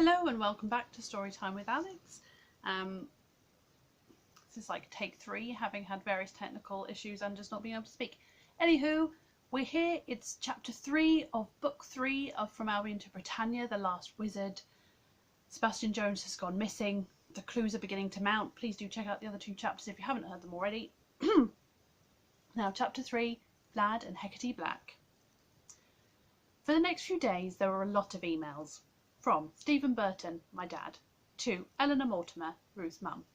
Hello and welcome back to Storytime with Alex. This is like take 3, having had various technical issues and just not being able to speak. Anywho, we're here. It's chapter 3 of book 3 of From Allbyon to Britannia, The Last Wizard. Sebastian Jones has gone missing. The clues are beginning to mount. Please do check out the other 2 chapters if you haven't heard them already. Now, chapter 3, Vlad and Hecate Black. For the next few days, there were a lot of emails. From Stephen Burton, my dad, to Eleanor Mortimer, Ruth's mum.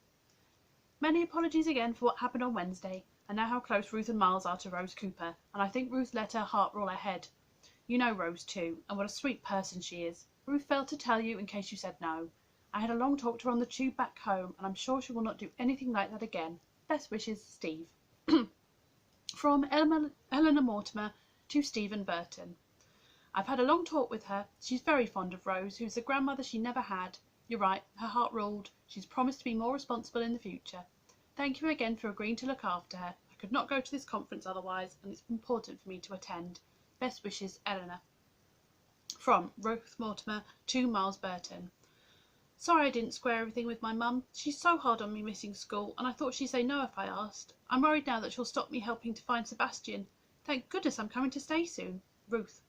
Many apologies again for what happened on Wednesday. I know how close Ruth and Miles are to Rose Cooper, and I think Ruth let her heart roll ahead. You know Rose too, and what a sweet person she is. Ruth failed to tell you in case you said no. I had a long talk to her on the tube back home, and I'm sure she will not do anything like that again. Best wishes, Steve. From Eleanor Mortimer to Stephen Burton. I've had a long talk with her. She's very fond of Rose, who's the grandmother she never had. You're right, her heart ruled. She's promised to be more responsible in the future. Thank you again for agreeing to look after her. I could not go to this conference otherwise, and it's important for me to attend. Best wishes, Eleanor. From Ruth Mortimer to Miles Burton. Sorry I didn't square everything with my mum. She's so hard on me missing school, and I thought she'd say no if I asked. I'm worried now that she'll stop me helping to find Sebastian. Thank goodness I'm coming to stay soon. Ruth.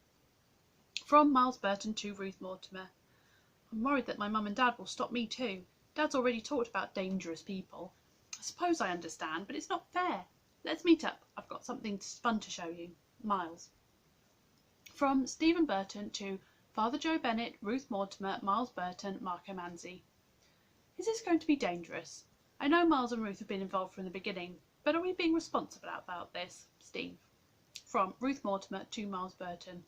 From Miles Burton to Ruth Mortimer. I'm worried that my mum and dad will stop me too. Dad's already talked about dangerous people. I suppose I understand, but it's not fair. Let's meet up. I've got something fun to show you. Miles. From Stephen Burton to Father Joe Bennett, Ruth Mortimer, Miles Burton, Marco Manzi. Is this going to be dangerous? I know Miles and Ruth have been involved from the beginning, but are we being responsible about this? Steve. From Ruth Mortimer to Miles Burton.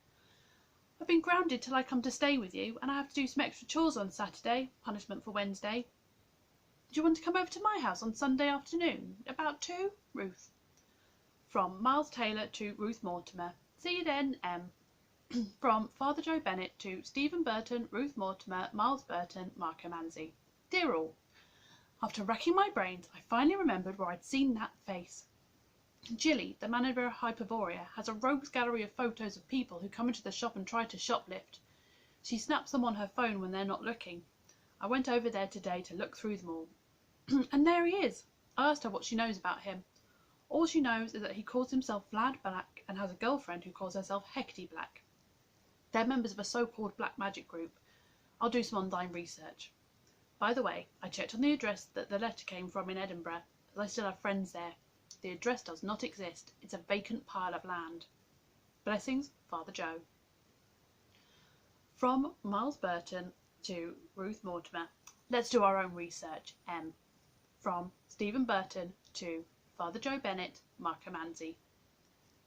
I've been grounded till I come to stay with you, and I have to do some extra chores on Saturday, punishment for Wednesday. Do you want to come over to my house on Sunday afternoon, about 2? Ruth. From Miles Taylor to Ruth Mortimer. See you then, M. From Father Joe Bennett to Stephen Burton, Ruth Mortimer, Miles Burton, Marco Manzi. Dear all, after racking my brains, I finally remembered where I'd seen that face. Jilly, the manager of Hyperborea, has a rogues gallery of photos of people who come into the shop and try to shoplift. She snaps them on her phone when they're not looking. I went over there today to look through them all. And there he is. I asked her what she knows about him. All she knows is that he calls himself Vlad Black and has a girlfriend who calls herself Hecate Black. They're members of a so-called black magic group. I'll do some online research. By the way, I checked on the address that the letter came from in Edinburgh, as I still have friends there. The address does not exist. It's a vacant pile of land. Blessings, Father Joe. From Miles Burton to Ruth Mortimer. Let's do our own research, M. From Stephen Burton to Father Joe Bennett, Marco Manzi.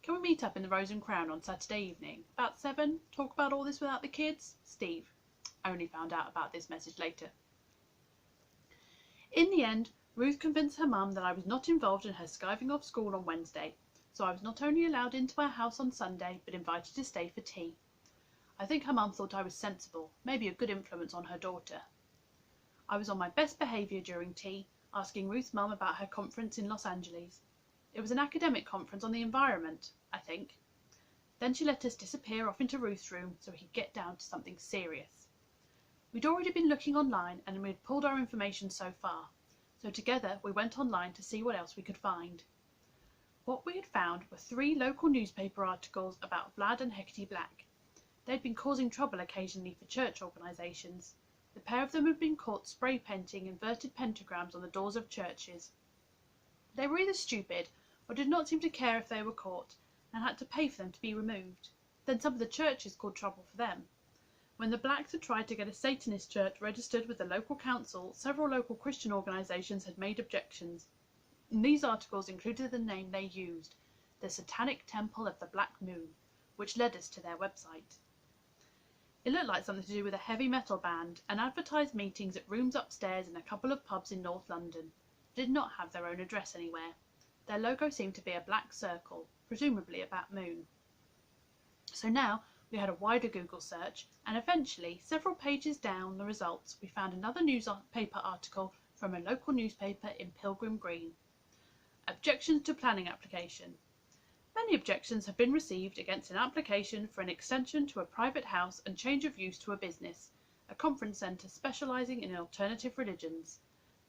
Can we meet up in the Rose and Crown on Saturday evening? About 7? Talk about all this without the kids? Steve. I only found out about this message later. In the end, Ruth convinced her mum that I was not involved in her skiving off school on Wednesday, so I was not only allowed into our house on Sunday, but invited to stay for tea. I think her mum thought I was sensible, maybe a good influence on her daughter. I was on my best behaviour during tea, asking Ruth's mum about her conference in Los Angeles. It was an academic conference on the environment, I think. Then she let us disappear off into Ruth's room so we could get down to something serious. We'd already been looking online and we'd pulled our information so far. So together we went online to see what else we could find. What we had found were 3 local newspaper articles about Vlad and Hecate Black. They'd been causing trouble occasionally for church organisations. The pair of them had been caught spray painting inverted pentagrams on the doors of churches. They were either stupid or did not seem to care if they were caught and had to pay for them to be removed. Then some of the churches caused trouble for them. When the Blacks had tried to get a Satanist church registered with the local council, several local Christian organisations had made objections. And these articles included the name they used, the Satanic Temple of the Black Moon, which led us to their website. It looked like something to do with a heavy metal band, and advertised meetings at rooms upstairs in a couple of pubs in North London. They did not have their own address anywhere. Their logo seemed to be a black circle, presumably a bat moon. So now we had a wider Google search, and eventually, several pages down the results, we found another newspaper article from a local newspaper in Pilgrim Green. Objections to planning application. Many objections have been received against an application for an extension to a private house and change of use to a business, a conference centre specialising in alternative religions.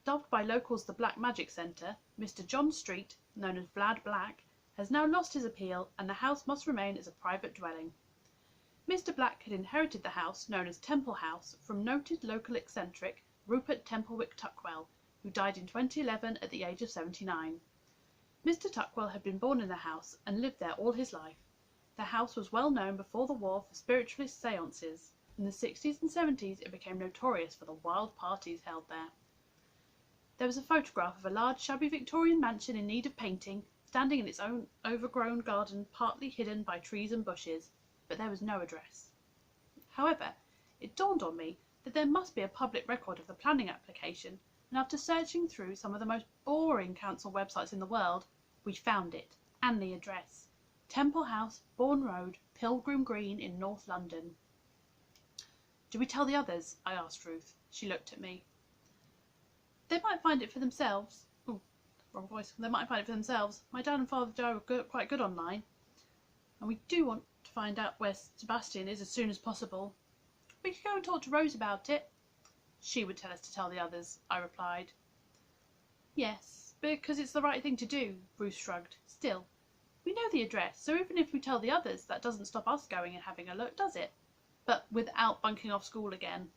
Dubbed by locals the Black Magic Centre, Mr. John Street, known as Vlad Black, has now lost his appeal and the house must remain as a private dwelling. Mr. Black had inherited the house, known as Temple House, from noted local eccentric Rupert Templewick Tuckwell, who died in 2011 at the age of 79. Mr. Tuckwell had been born in the house and lived there all his life. The house was well known before the war for spiritualist séances. In the 60s and 70s it became notorious for the wild parties held there. There was a photograph of a large shabby Victorian mansion in need of painting, standing in its own overgrown garden partly hidden by trees and bushes, but there was no address. However, it dawned on me that there must be a public record of the planning application, and after searching through some of the most boring council websites in the world, we found it, and the address. Temple House, Bourne Road, Pilgrim Green in North London. "Do we tell the others?" I asked Ruth. She looked at me. "They might find it for themselves." Oh, wrong voice. "They might find it for themselves. My dad and Father Joe are quite good online. And we do want to find out where Sebastian is as soon as possible. We could go and talk to Rose about it." "She would tell us to tell the others," I replied. "Yes, because it's the right thing to do," Ruth shrugged. "Still, we know the address, so even if we tell the others, that doesn't stop us going and having a look, does it? But without bunking off school again."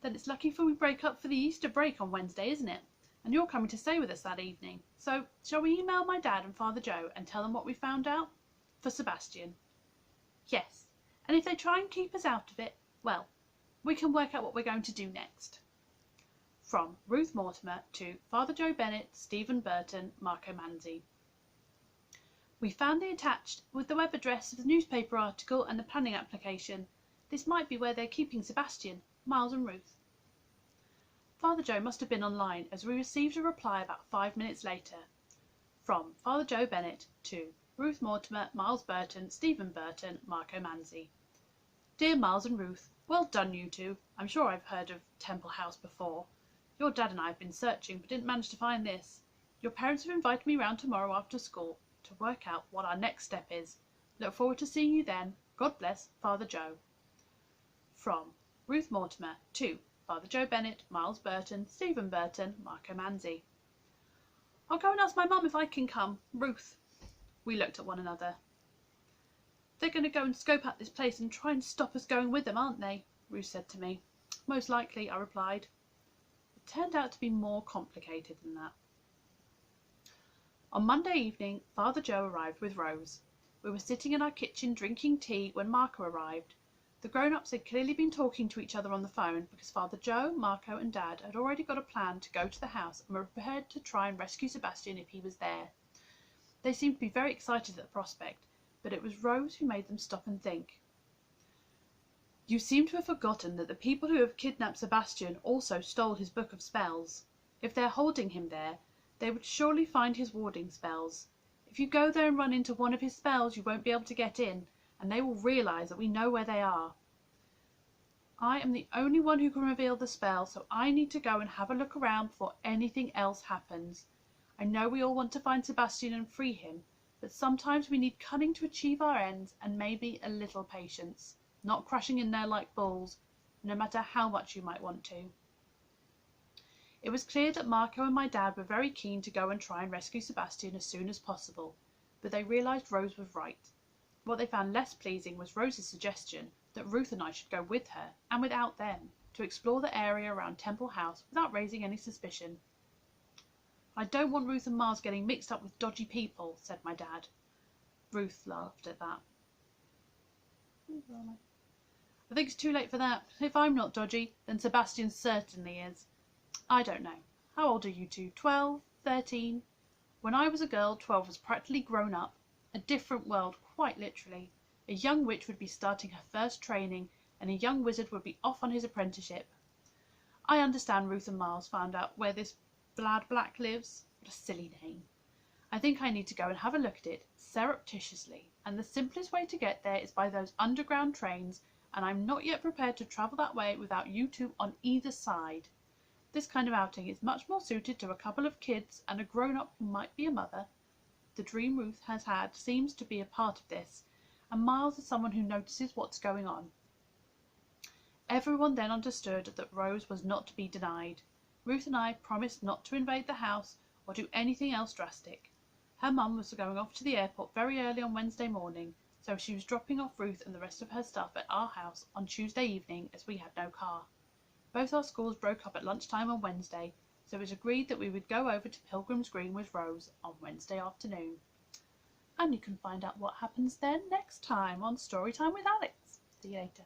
"Then it's lucky we break up for the Easter break on Wednesday, isn't it? And you're coming to stay with us that evening. So shall we email my dad and Father Joe and tell them what we found out? For Sebastian." "Yes, and if they try and keep us out of it, well, we can work out what we're going to do next." From Ruth Mortimer to Father Joe Bennett, Stephen Burton, Marco Manzi. "We found the attached with the web address of the newspaper article and the planning application. This might be where they're keeping Sebastian, Miles and Ruth." Father Joe must have been online, as we received a reply about 5 minutes later. From Father Joe Bennett to Ruth Mortimer, Miles Burton, Stephen Burton, Marco Manzi. "Dear Miles and Ruth, well done you two. I'm sure I've heard of Temple House before. Your dad and I have been searching but didn't manage to find this. Your parents have invited me round tomorrow after school to work out what our next step is. Look forward to seeing you then. God bless, Father Joe." From Ruth Mortimer to Father Joe Bennett, Miles Burton, Stephen Burton, Marco Manzi. "I'll go and ask my mum if I can come. Ruth." We looked at one another. "They're going to go and scope out this place and try and stop us going with them, aren't they?" Ruth said to me. "Most likely," I replied. It turned out to be more complicated than that. On Monday evening, Father Joe arrived with Rose. We were sitting in our kitchen drinking tea when Marco arrived. The grown-ups had clearly been talking to each other on the phone because Father Joe, Marco and Dad had already got a plan to go to the house and were prepared to try and rescue Sebastian if he was there. They seemed to be very excited at the prospect, but it was Rose who made them stop and think. "You seem to have forgotten that the people who have kidnapped Sebastian also stole his book of spells. If they're holding him there, they would surely find his warding spells. If you go there and run into one of his spells, you won't be able to get in, and they will realise that we know where they are. I am the only one who can reveal the spell, so I need to go and have a look around before anything else happens. I know we all want to find Sebastian and free him, but sometimes we need cunning to achieve our ends and maybe a little patience, not crashing in there like bulls, no matter how much you might want to." It was clear that Marco and my dad were very keen to go and try and rescue Sebastian as soon as possible, but they realised Rose was right. What they found less pleasing was Rose's suggestion that Ruth and I should go with her, and without them, to explore the area around Temple House without raising any suspicion. "I don't want Ruth and Miles getting mixed up with dodgy people," said my dad. Ruth laughed at that. "I think it's too late for that. If I'm not dodgy, then Sebastian certainly is. I don't know. How old are you two? 12? 13? When I was a girl, 12 was practically grown up. A different world, quite literally. A young witch would be starting her first training, and a young wizard would be off on his apprenticeship. I understand Ruth and Miles found out where this Vlad Black lives. What a silly name. I think I need to go and have a look at it, surreptitiously, and the simplest way to get there is by those underground trains, and I'm not yet prepared to travel that way without you two on either side. This kind of outing is much more suited to a couple of kids and a grown-up who might be a mother. The dream Ruth has had seems to be a part of this, and Miles is someone who notices what's going on. Everyone then understood that Rose was not to be denied. Ruth and I promised not to invade the house or do anything else drastic. Her mum was going off to the airport very early on Wednesday morning, so she was dropping off Ruth and the rest of her stuff at our house on Tuesday evening as we had no car. Both our schools broke up at lunchtime on Wednesday, so it was agreed that we would go over to Pilgrim's Green with Rose on Wednesday afternoon. And you can find out what happens then next time on Storytime with Alex. See you later.